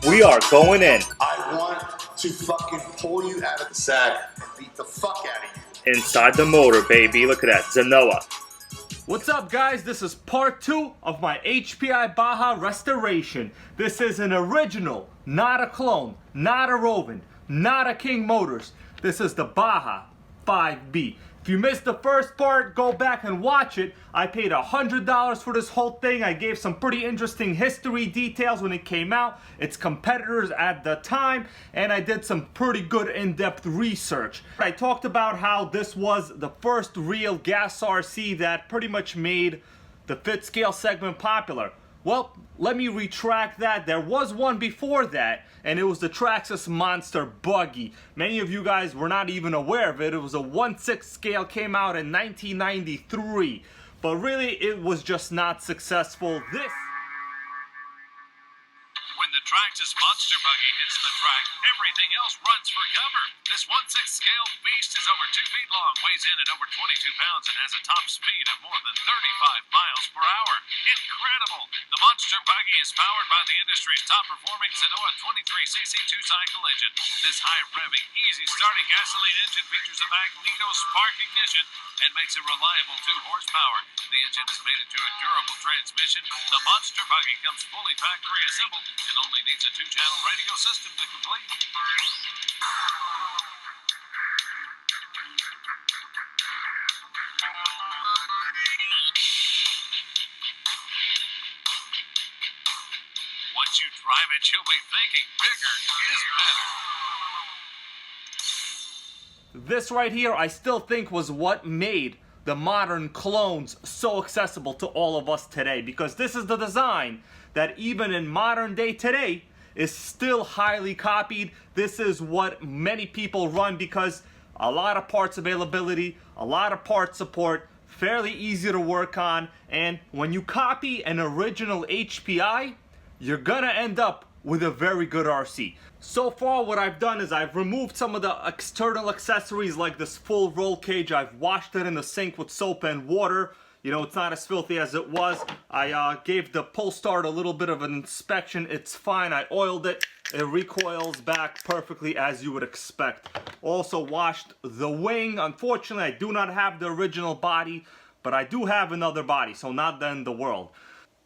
We are going in. I want to fucking pull you out of the sack and beat the fuck out of you. Inside the motor, baby. Look at that. ZENOAH. What's up, guys? This is part 2 of my HPI Baja restoration. This is an original, not a clone, not a Rovin, not a King Motors. This is the Baja 5B. If you missed the first part, go back and watch it. I paid $100 for this whole thing. I gave some pretty interesting history details when it came out, its competitors at the time, and I did some pretty good in-depth research. I talked about how this was the first real gas RC that pretty much made the fit scale segment popular. Well, let me retract that. There was one before that, and it was the Traxxas Monster Buggy. Many of you guys were not even aware of it. It was a 1/6 scale, came out in 1993, but really it was just not successful. When the Traxxas Monster Buggy hits the track, everything else runs for cover. This 1/6 scale beast is over 2 feet long, weighs in at over 22 pounds, and has a top speed of more than 35 miles per hour. Incredible! The Monster Buggy is powered by the industry's top-performing ZENOAH 23cc 2-cycle engine. This high-revving, easy-starting gasoline engine features a magneto spark ignition and makes a reliable 2 horsepower. The engine is made into a durable transmission. The Monster Buggy comes fully factory assembled and only needs a 2-channel radio system to complete. Once you drive it, you'll be thinking bigger is better. This right here, I still think was what made the modern clones so accessible to all of us today, because this is the design that even in modern day today is still highly copied. This is what many people run because a lot of parts availability, a lot of part support, fairly easy to work on, and when you copy an original HPI, you're gonna end up with a very good RC. So far what I've done is I've removed some of the external accessories like this full roll cage. I've washed it in the sink with soap and water. You know, it's not as filthy as it was. I gave the pull start a little bit of an inspection. It's fine. I oiled it. It recoils back perfectly as you would expect. Also washed the wing. Unfortunately, I do not have the original body, but I do have another body, so not the end of the world.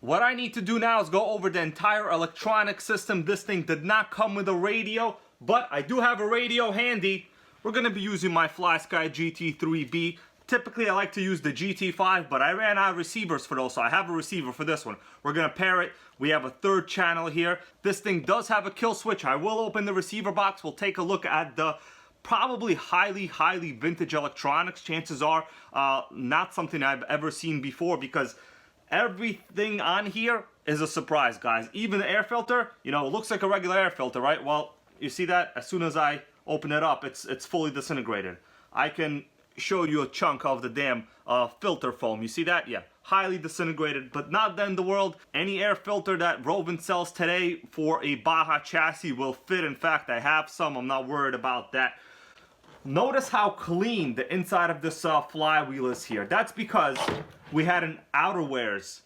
What I need to do now is go over the entire electronic system. This thing did not come with a radio, but I do have a radio handy. We're going to be using my FlySky GT3B. Typically, I like to use the GT5, but I ran out of receivers for those, so I have a receiver for this one. We're going to pair it. We have a 3rd channel here. This thing does have a kill switch. I will open the receiver box. We'll take a look at the probably highly vintage electronics. Chances are not something I've ever seen before, because everything on here is a surprise, guys. Even the air filter, you know, it looks like a regular air filter, right? Well, you see that? As soon as I open it up, it's fully disintegrated. I can show you a chunk of the damn filter foam. You see that? Yeah, highly disintegrated, but not the end of the world. Any air filter that Rovin sells today for a Baja chassis will fit. In fact, I have some. I'm not worried about that. Notice how clean the inside of this flywheel is here. That's because we had an outerwears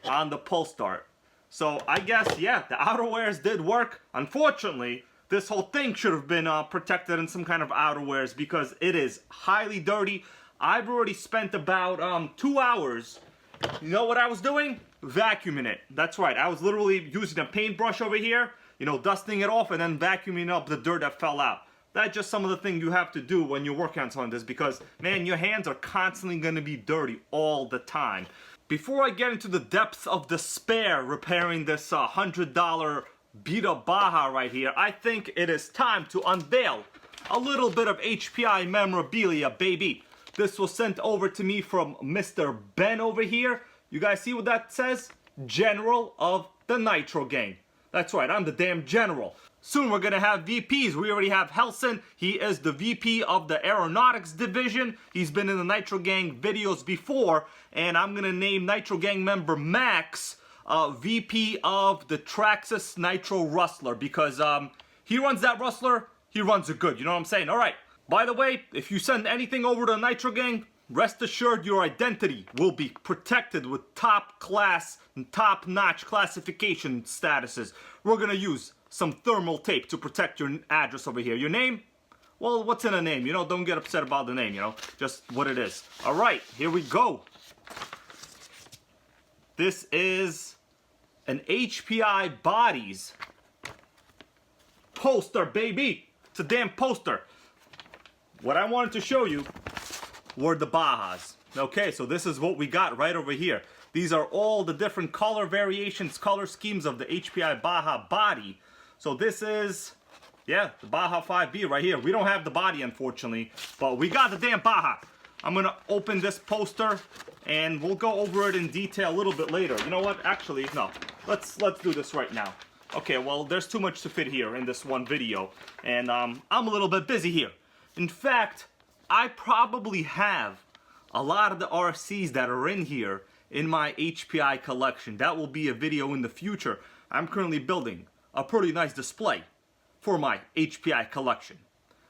on the pull start. So I guess, yeah, the outerwears did work. Unfortunately, this whole thing should have been protected in some kind of outerwears because it is highly dirty. I've already spent about 2 hours. You know what I was doing? Vacuuming it. That's right. I was literally using a paintbrush over here, you know, dusting it off and then vacuuming up the dirt that fell out. That's just some of the things you have to do when you're working on something like this, because, man, your hands are constantly going to be dirty all the time. Before I get into the depths of despair repairing this $100 beat-up Baja right here, I think it is time to unveil a little bit of HPI memorabilia, baby. This was sent over to me from Mr. Ben over here. You guys see what that says? General of the Nitrogang. That's right, I'm the damn general. Soon we're going to have VPs. We already have Helson. He is the VP of the Aeronautics Division. He's been in the Nitrogang videos before. And I'm going to name Nitrogang member Max VP of the Traxxas Nitro Rustler. Because he runs that Rustler, he runs it good. You know what I'm saying? All right. By the way, if you send anything over to Nitrogang, rest assured your identity will be protected with top class and top-notch classification statuses. We're going to use some thermal tape to protect your address over here. Your name? Well, what's in a name? You know, don't get upset about the name, you know, just what it is. All right, here we go. This is an HPI Bodies poster, baby. It's a damn poster. What I wanted to show you were the Bajas. Okay, so this is what we got right over here. These are all the different color variations, color schemes of the HPI Baja body. So this is, yeah, the Baja 5B right here. We don't have the body, unfortunately, but we got the damn Baja. I'm gonna open this poster and we'll go over it in detail a little bit later. You know what? Actually, no. Let's do this right now. Okay, well, there's too much to fit here in this one video, and I'm a little bit busy here. In fact, I probably have a lot of the RCs that are in here in my HPI collection. That will be a video in the future. I'm currently building a pretty nice display for my HPI collection.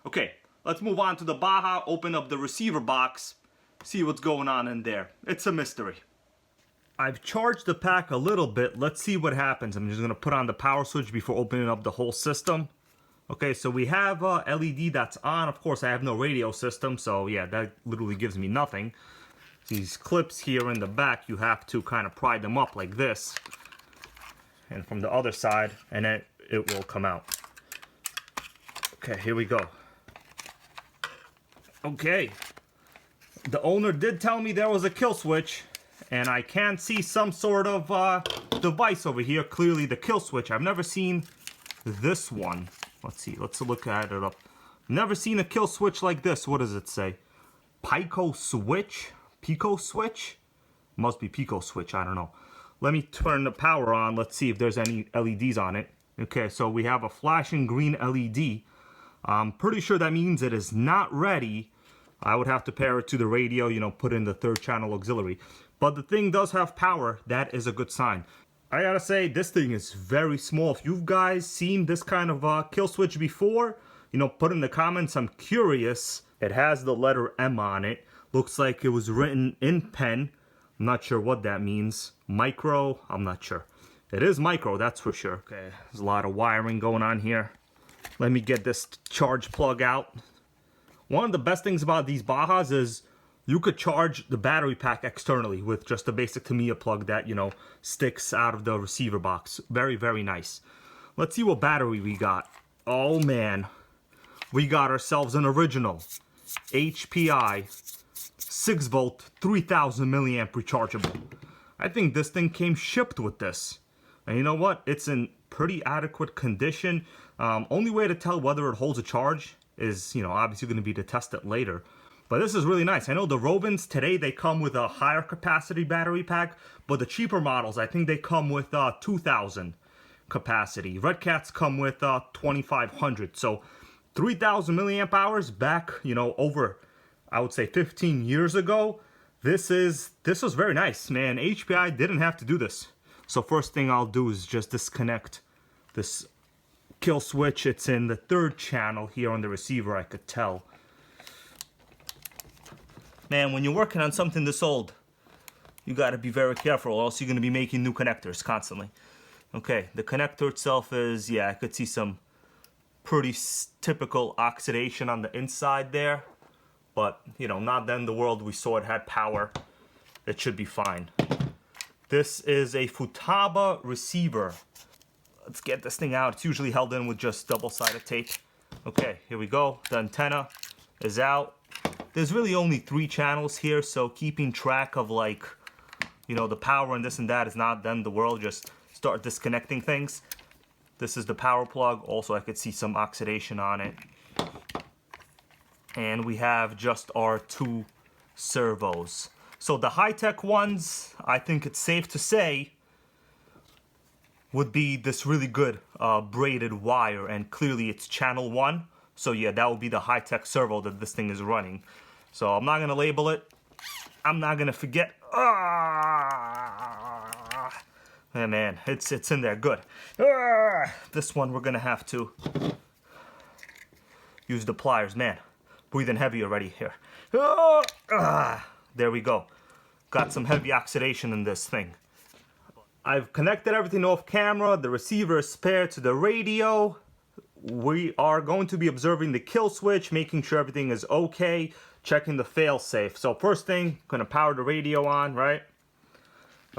Okay, let's move on to the Baja, open up the receiver box, see what's going on in there. It's a mystery. I've charged the pack a little bit. Let's see what happens. I'm just gonna put on the power switch before opening up the whole system. Okay, so we have a LED that's on. Of course, I have no radio system, so yeah, that literally gives me nothing. These clips here in the back, you have to kind of pry them up like this. And from the other side, and then it will come out. Okay, here we go. Okay. The owner did tell me there was a kill switch, and I can see some sort of device over here. Clearly the kill switch. I've never seen this one. Let's see, let's look at it up. Never seen a kill switch like this. What does it say? Pico switch? Pico switch? Must be Pico switch, I don't know. Let me turn the power on. Let's see if there's any LEDs on it. Okay, so we have a flashing green LED. I'm pretty sure that means it is not ready. I would have to pair it to the radio, you know, put in the 3rd channel auxiliary. But the thing does have power. That is a good sign. I gotta say, this thing is very small. If you guys seen this kind of kill switch before, you know, put in the comments. I'm curious. It has the letter M on it. Looks like it was written in pen. I'm not sure what that means. Micro, I'm not sure. It is micro, that's for sure. Okay, there's a lot of wiring going on here. Let me get this charge plug out. One of the best things about these Bajas is you could charge the battery pack externally with just a basic Tamiya plug that, you know, sticks out of the receiver box. Very, very nice. Let's see what battery we got. Oh man, we got ourselves an original HPI 6 volt 3000 milliamp rechargeable. I think this thing came shipped with this. And you know what? It's in pretty adequate condition. Only way to tell whether it holds a charge is, you know, obviously going to be to test it later. But this is really nice. I know the Robins today, they come with a higher capacity battery pack, but the cheaper models, I think they come with 2000 capacity. Red Cats come with 2500. So 3000 milliamp hours back, you know, over, I would say 15 years ago. This was very nice, man. HPI didn't have to do this. So first thing I'll do is just disconnect this kill switch. It's in the 3rd channel here on the receiver, I could tell. Man, when you're working on something this old, you gotta be very careful, or else you're gonna be making new connectors constantly. Okay, the connector itself is, yeah, I could see some pretty typical oxidation on the inside there. But, you know, not then the world. We saw it had power. It should be fine. This is a Futaba receiver. Let's get this thing out. It's usually held in with just double-sided tape. Okay, here we go. The antenna is out. There's really only 3 channels here, so keeping track of, like, you know, the power and this and that is not then the world. Just start disconnecting things. This is the power plug. Also, I could see some oxidation on it. And we have just our 2 servos. So the high-tech ones, I think it's safe to say, would be this really good braided wire, and clearly it's channel 1. So yeah, that would be the high-tech servo that this thing is running. So I'm not gonna label it. I'm not gonna forget. Yeah, man, it's in there, good. This one we're gonna have to use the pliers, man. Breathing heavy already here. There we go. Got some heavy oxidation in this thing. I've connected everything off camera. The receiver is paired to the radio. We are going to be observing the kill switch, making sure everything is okay, checking the fail safe. So first thing, gonna power the radio on, right?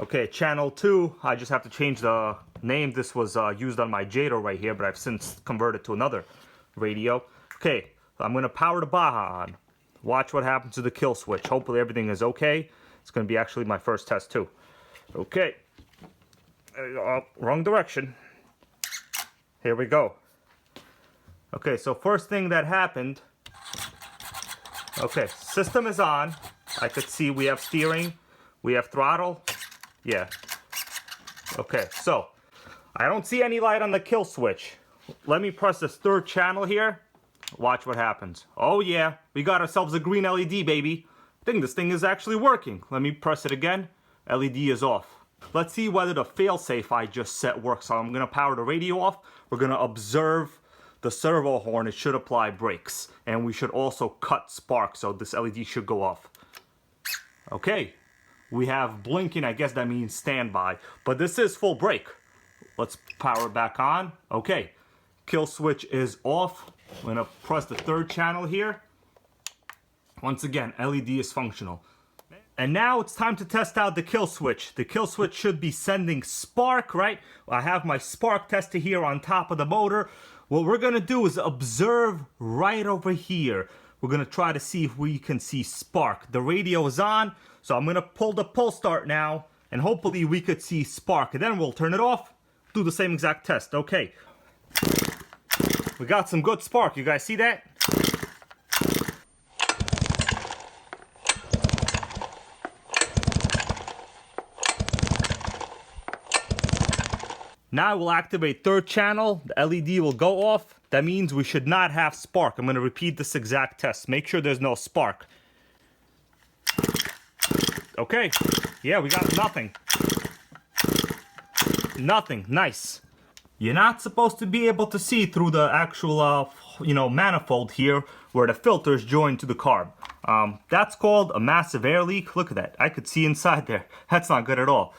Okay, channel 2, I just have to change the name. This was used on my Jado right here, but I've since converted to another radio. Okay, I'm gonna power the Baja on. Watch what happens to the kill switch. Hopefully everything is okay. It's gonna be actually my first test too. Okay, wrong direction. Here we go. Okay, so first thing that happened, okay, system is on. I could see we have steering, we have throttle. Yeah. Okay, so I don't see any light on the kill switch. Let me press this third channel here. Watch what happens. Oh yeah, we got ourselves a green LED, baby. I think this thing is actually working. Let me press it again. LED is off. Let's see whether the failsafe I just set works. So I'm gonna power the radio off. We're gonna observe the servo horn. It should apply brakes. And we should also cut spark, so this LED should go off. Okay. We have blinking, I guess that means standby, but this is full brake. Let's power it back on. Okay, kill switch is off. I'm gonna press the third channel here. Once again, LED is functional. And now it's time to test out the kill switch. The kill switch should be sending spark, right? I have my spark tester here on top of the motor. What we're gonna do is observe right over here. We're gonna try to see if we can see spark. The radio is on. So I'm gonna pull the pull start now, and hopefully we could see spark, and then we'll turn it off, do the same exact test. Okay. We got some good spark. You guys see that? Now we'll activate third channel. The LED will go off. That means we should not have spark. I'm gonna repeat this exact test. Make sure there's no spark. Okay, yeah, we got nothing. Nothing, nice. You're not supposed to be able to see through the actual, manifold here where the filter is joined to the carb. That's called a massive air leak. Look at that, I could see inside there. That's not good at all.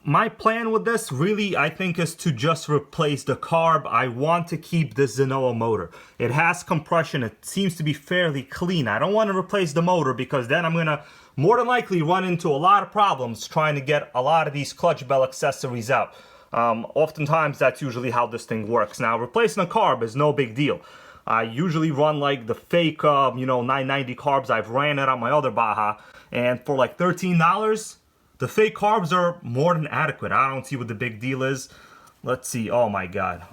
My plan with this really, I think, is to just replace the carb. I want to keep this ZENOAH motor. It has compression, it seems to be fairly clean. I don't want to replace the motor because then I'm gonna more than likely run into a lot of problems trying to get a lot of these clutch bell accessories out. Oftentimes that's usually how this thing works. Now replacing a carb is no big deal. I usually run like the fake 990 carbs. I've ran it on my other Baja, and for like $13, the fake carbs are more than adequate. I don't see what the big deal is. Let's see. Oh my god.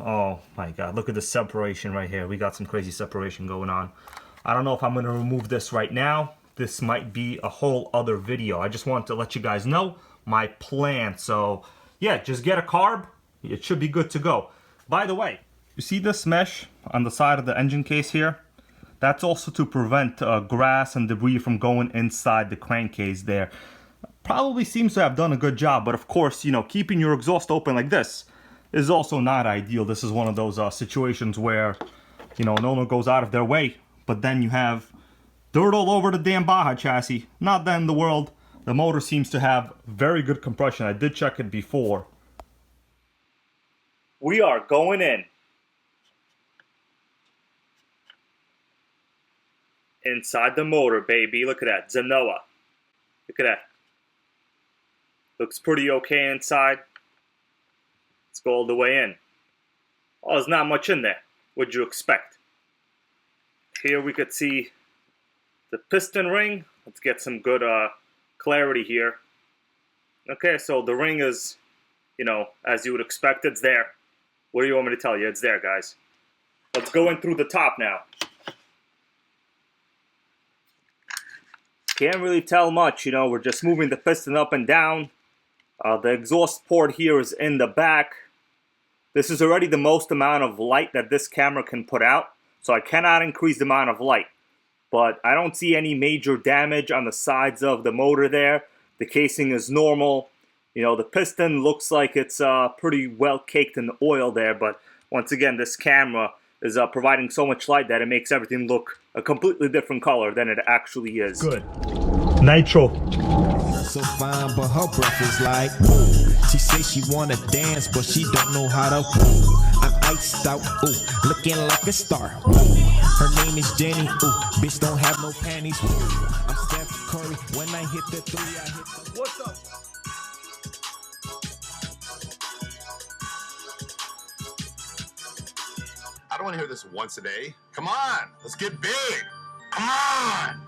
Look at the separation right here. We got some crazy separation going on. I don't know if I'm going to remove this right now. This might be a whole other video. I just want to let you guys know my plan. So yeah, just get a carb. It should be good to go. By the way, you see this mesh on the side of the engine case here? That's also to prevent grass and debris from going inside the crankcase there. Probably seems to have done a good job, but of course, keeping your exhaust open like this is also not ideal. This is one of those situations where, no one goes out of their way, but then you have dirt all over the damn Baja chassis. Not the end of the world. The motor seems to have very good compression. I did check it before. We are going in. Inside the motor, baby. Look at that. ZENOAH. Look at that. Looks pretty okay inside. Let's go all the way in. Oh, there's not much in there. What'd you expect? Here we could see the piston ring. Let's get some good clarity here. Okay, so the ring is, as you would expect, it's there. What do you want me to tell you? It's there, guys. Let's go in through the top now. Can't really tell much, we're just moving the piston up and down. The exhaust port here is in the back. This is already the most amount of light that this camera can put out, so I cannot increase the amount of light. But I don't see any major damage on the sides of the motor there. The casing is normal. The piston looks like it's pretty well caked in oil there, but once again, this camera is providing so much light that it makes everything look a completely different color than it actually is. Good. Nitro so fine, but her breath is like, woo. She say she wanna dance, but she don't know how to woo. I'm iced out, ooh, looking like a star. Woo. Her name is Jenny, ooh, bitch don't have no panties. Woo. I'm Steph Curry, when I hit the three, I hit the... What's up? I don't want to hear this once a day. Come on, let's get big. Come on.